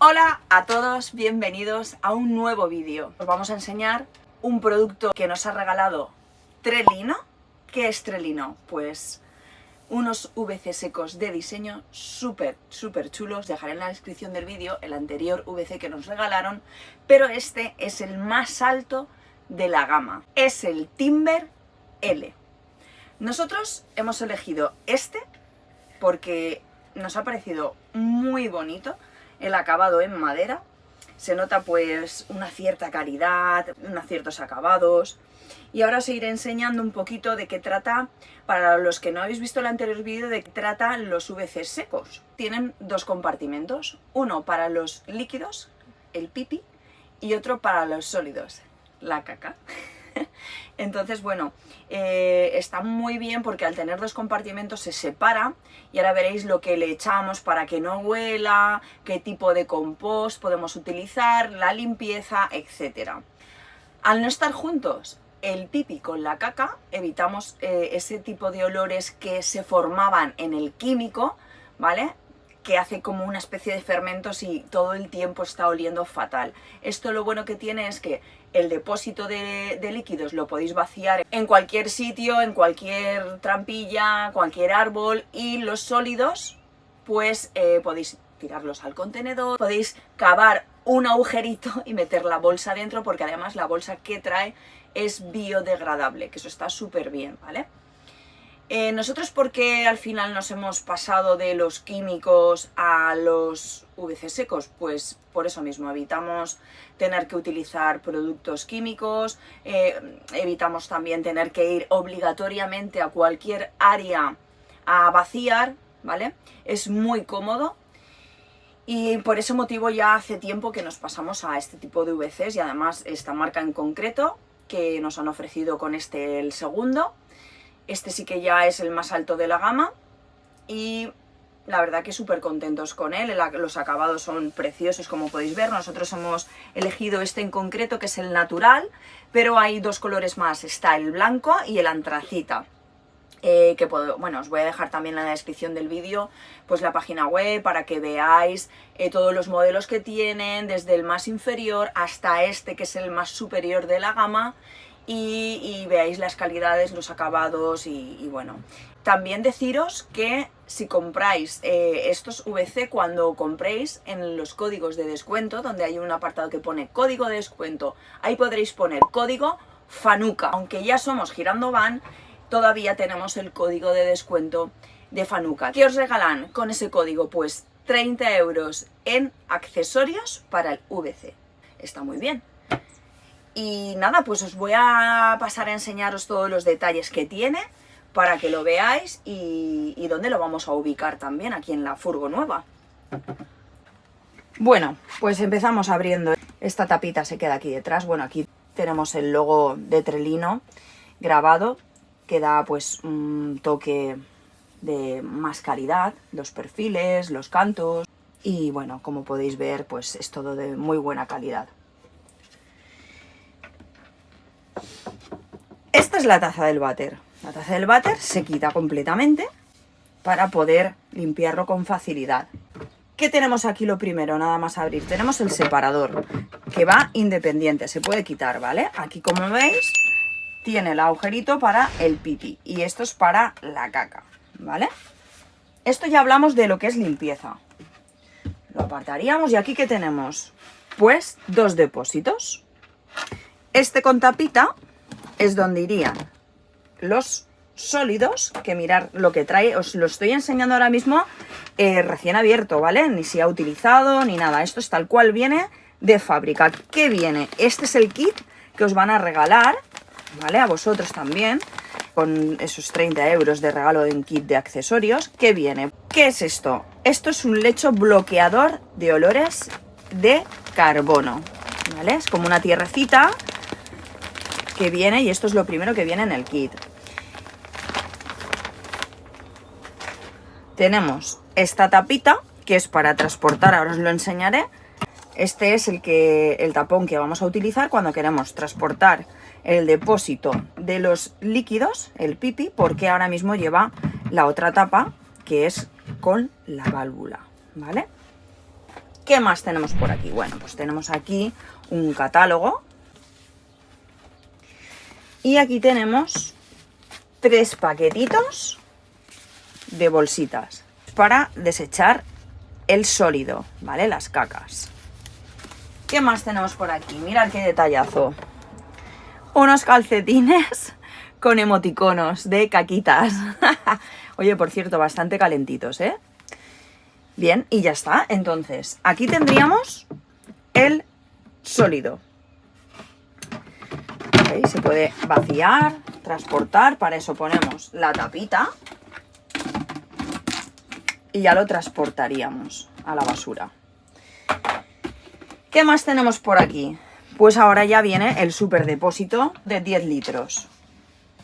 Hola a todos, bienvenidos a un nuevo vídeo. Os vamos a enseñar un producto que nos ha regalado Trelino. ¿Qué es Trelino? Pues unos VC secos de diseño súper chulos. Dejaré en la descripción del vídeo el anterior VC que nos regalaron, pero este es el más alto de la gama. Es el Timber L. Nosotros hemos elegido este porque nos ha parecido muy bonito el acabado en madera. Se nota pues una cierta calidad, unos ciertos acabados. Y ahora os iré enseñando un poquito de qué trata, para los que no habéis visto el anterior vídeo, de qué tratan los VC secos. Tienen dos compartimentos, uno para los líquidos, el pipi, y otro para los sólidos, la caca. Entonces, bueno, está muy bien porque al tener dos compartimentos se separa y ahora veréis lo que le echamos para que no huela, qué tipo de compost podemos utilizar, la limpieza, etc. Al no estar juntos el pipi con la caca, evitamos ese tipo de olores que se formaban en el químico, ¿vale?, que hace como una especie de fermentos y todo el tiempo está oliendo fatal. Esto lo bueno que tiene es que el depósito de líquidos lo podéis vaciar en cualquier sitio, en cualquier trampilla, cualquier árbol, y los sólidos pues podéis tirarlos al contenedor, podéis cavar un agujerito y meter la bolsa dentro, porque además la bolsa que trae es biodegradable, que eso está súper bien, ¿vale? Nosotros, porque al final nos hemos pasado de los químicos a los VC secos, pues por eso mismo evitamos tener que utilizar productos químicos, evitamos también tener que ir obligatoriamente a cualquier área a vaciar, ¿vale? Es muy cómodo y por ese motivo ya hace tiempo que nos pasamos a este tipo de VCs, y además esta marca en concreto que nos han ofrecido con este, el segundo. Este sí que ya es el más alto de la gama y la verdad que súper contentos con él. Los acabados son preciosos, como podéis ver. Nosotros hemos elegido este en concreto, que es el natural, pero hay dos colores más, está el blanco y el antracita. Bueno, os voy a dejar también en la descripción del vídeo pues la página web para que veáis todos los modelos que tienen, desde el más inferior hasta este que es el más superior de la gama. Y veáis las calidades, los acabados y bueno. También deciros que si compráis estos VC, cuando compréis, en los códigos de descuento, donde hay un apartado que pone código de descuento, ahí podréis poner código FANUCA. Aunque ya somos Girando Van, todavía tenemos el código de descuento de FANUCA. ¿Qué os regalan con ese código? Pues 30 euros en accesorios para el VC. Está muy bien. Y nada, pues os voy a pasar a enseñaros todos los detalles que tiene para que lo veáis y dónde lo vamos a ubicar también, aquí en la furgo nueva. Bueno, pues empezamos abriendo. Esta tapita se queda aquí detrás. Bueno, aquí tenemos el logo de Trelino grabado, que da pues un toque de más calidad, los perfiles, los cantos, y bueno, como podéis ver, pues es todo de muy buena calidad. Esta es la taza del váter. La taza del váter se quita completamente para poder limpiarlo con facilidad. ¿Qué tenemos aquí? Lo primero, nada más abrir, tenemos el separador, que va independiente, se puede quitar, ¿vale? Aquí, como veis, tiene el agujerito para el pipí y esto es para la caca, ¿vale? Esto ya hablamos de lo que es limpieza. Lo apartaríamos y aquí, ¿qué tenemos? Pues dos depósitos. Este con tapita es donde irían los sólidos, que mirad lo que trae, os lo estoy enseñando ahora mismo recién abierto, ¿vale? Ni se ha utilizado ni nada, esto es tal cual viene de fábrica. ¿Qué viene? Este es el kit que os van a regalar, ¿vale? A vosotros también, con esos 30 euros de regalo en kit de accesorios. ¿Qué viene? ¿Qué es esto? Esto es un lecho bloqueador de olores de carbono, ¿vale? Es como una tierrecita que viene, y esto es lo primero que viene en el kit. Tenemos esta tapita que es para transportar, ahora os lo enseñaré. Este es el tapón que vamos a utilizar cuando queremos transportar el depósito de los líquidos, el pipi, porque ahora mismo lleva la otra tapa que es con la válvula, ¿vale? ¿Qué más tenemos por aquí? Bueno, pues tenemos aquí un catálogo. Y aquí tenemos 3 paquetitos de bolsitas para desechar el sólido, ¿vale? Las cacas. ¿Qué más tenemos por aquí? Mirad qué detallazo. Unos calcetines con emoticonos de caquitas. Oye, por cierto, bastante calentitos, ¿eh? Bien, y ya está. Entonces, aquí tendríamos el sólido. ¿Veis? Se puede vaciar, transportar. Para eso ponemos la tapita. Y ya lo transportaríamos a la basura. ¿Qué más tenemos por aquí? Pues ahora ya viene el superdepósito de 10 litros.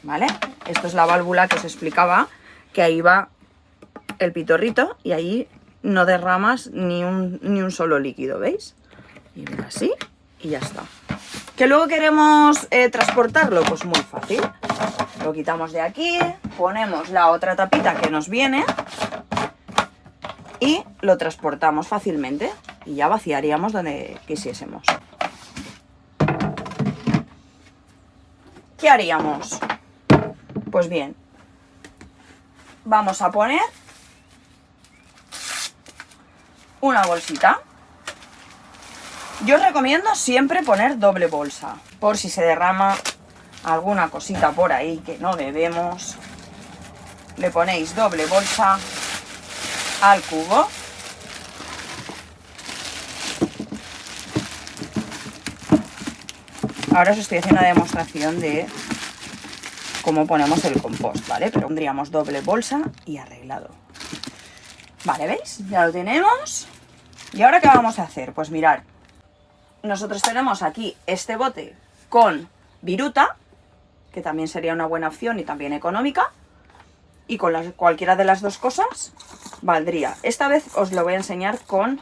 ¿Vale? Esto es la válvula que os explicaba, que ahí va el pitorrito y ahí no derramas ni un solo líquido, ¿veis? Y así, y ya está. ¿Que luego queremos transportarlo? Pues muy fácil. Lo quitamos de aquí, ponemos la otra tapita que nos viene y lo transportamos fácilmente. Y ya vaciaríamos donde quisiésemos. ¿Qué haríamos? Pues bien, vamos a poner una bolsita. Yo os recomiendo siempre poner doble bolsa, por si se derrama alguna cosita por ahí que no debemos. Le ponéis doble bolsa al cubo. Ahora os estoy haciendo una demostración de cómo ponemos el compost, ¿vale? Pero pondríamos doble bolsa y arreglado. Vale, ¿veis? Ya lo tenemos. ¿Y ahora qué vamos a hacer? Pues mirad, nosotros tenemos aquí este bote con viruta, que también sería una buena opción y también económica. Y con cualquiera de las dos cosas valdría. Esta vez os lo voy a enseñar con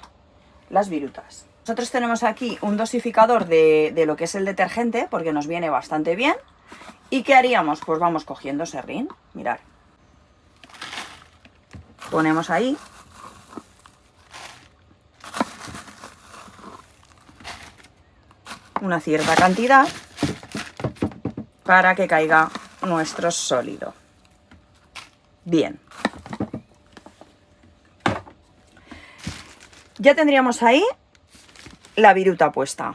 las virutas. Nosotros tenemos aquí un dosificador de lo que es el detergente, porque nos viene bastante bien. ¿Y qué haríamos? Pues vamos cogiendo serrín, mirad. Ponemos ahí. Una cierta cantidad para que caiga nuestro sólido. Bien. Ya tendríamos ahí la viruta puesta.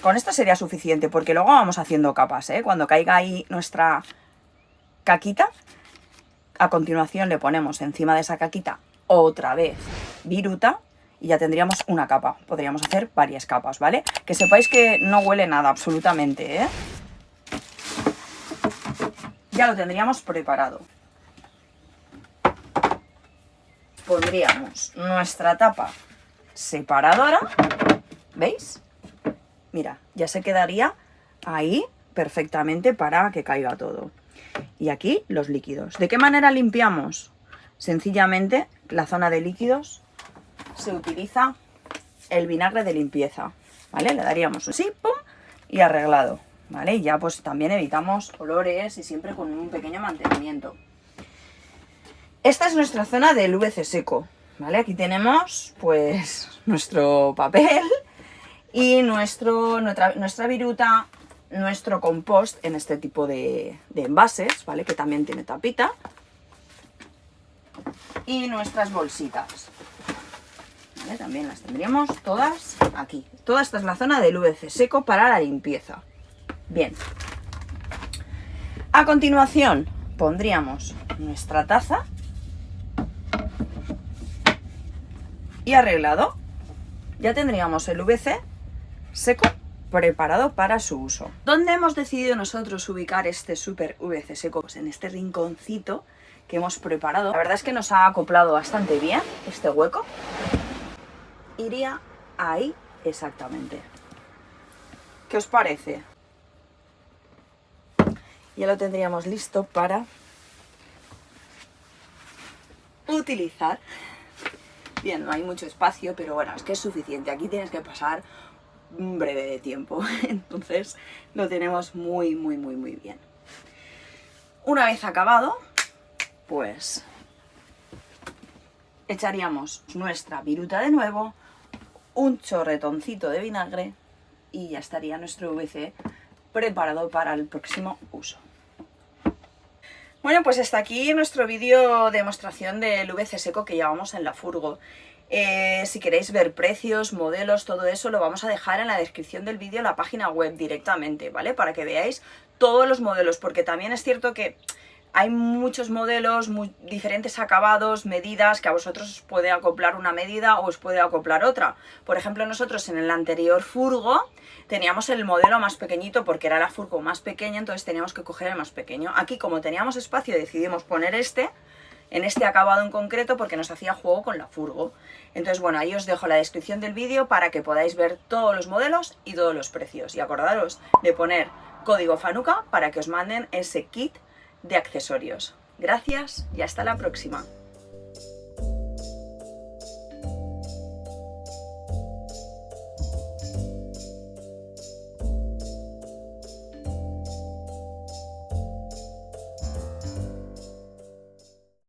Con esto sería suficiente, porque luego vamos haciendo capas, ¿eh? Cuando caiga ahí nuestra caquita, a continuación le ponemos encima de esa caquita otra vez viruta y ya tendríamos una capa. Podríamos hacer varias capas, ¿vale? Que sepáis que no huele nada, absolutamente, ¿eh? Ya lo tendríamos preparado. Pondríamos nuestra tapa separadora, ¿veis? Mira, ya se quedaría ahí perfectamente para que caiga todo. Y aquí los líquidos. ¿De qué manera limpiamos? Sencillamente, la zona de líquidos se utiliza el vinagre de limpieza, ¿vale? Le daríamos así, pum, y arreglado, ¿vale? Y ya pues también evitamos olores y siempre con un pequeño mantenimiento. Esta es nuestra zona del VC seco, ¿vale? Aquí tenemos pues nuestro papel y nuestra viruta, nuestro compost en este tipo de envases, ¿vale? Que también tiene tapita. Y nuestras bolsitas, ¿vale? También las tendríamos todas aquí. Toda esta es la zona del VC seco para la limpieza. Bien. A continuación pondríamos nuestra taza y arreglado. Ya tendríamos el VC seco preparado para su uso. ¿Dónde hemos decidido nosotros ubicar este super VC seco? Pues en este rinconcito que hemos preparado. La verdad es que nos ha acoplado bastante bien este hueco. Iría ahí exactamente. ¿Qué os parece? Ya lo tendríamos listo para utilizar. Bien, no hay mucho espacio, pero bueno, es que es suficiente. Aquí tienes que pasar un breve de tiempo, entonces lo tenemos muy bien. Una vez acabado, pues echaríamos nuestra viruta de nuevo, un chorretoncito de vinagre y ya estaría nuestro VC preparado para el próximo uso. Bueno, pues hasta aquí nuestro vídeo demostración del VC seco que llevamos en la furgo. Si queréis ver precios, modelos, todo eso lo vamos a dejar en la descripción del vídeo, la página web directamente, ¿vale? Para que veáis todos los modelos, porque también es cierto que hay muchos modelos, diferentes acabados, medidas, que a vosotros os puede acoplar una medida o os puede acoplar otra. Por ejemplo, nosotros en el anterior furgo teníamos el modelo más pequeñito porque era la furgo más pequeña, entonces teníamos que coger el más pequeño. Aquí, como teníamos espacio, decidimos poner en este acabado en concreto porque nos hacía juego con la furgo. Entonces, bueno, ahí os dejo la descripción del vídeo para que podáis ver todos los modelos y todos los precios. Y acordaros de poner código FANUCA para que os manden ese kit de accesorios. Gracias y hasta la próxima.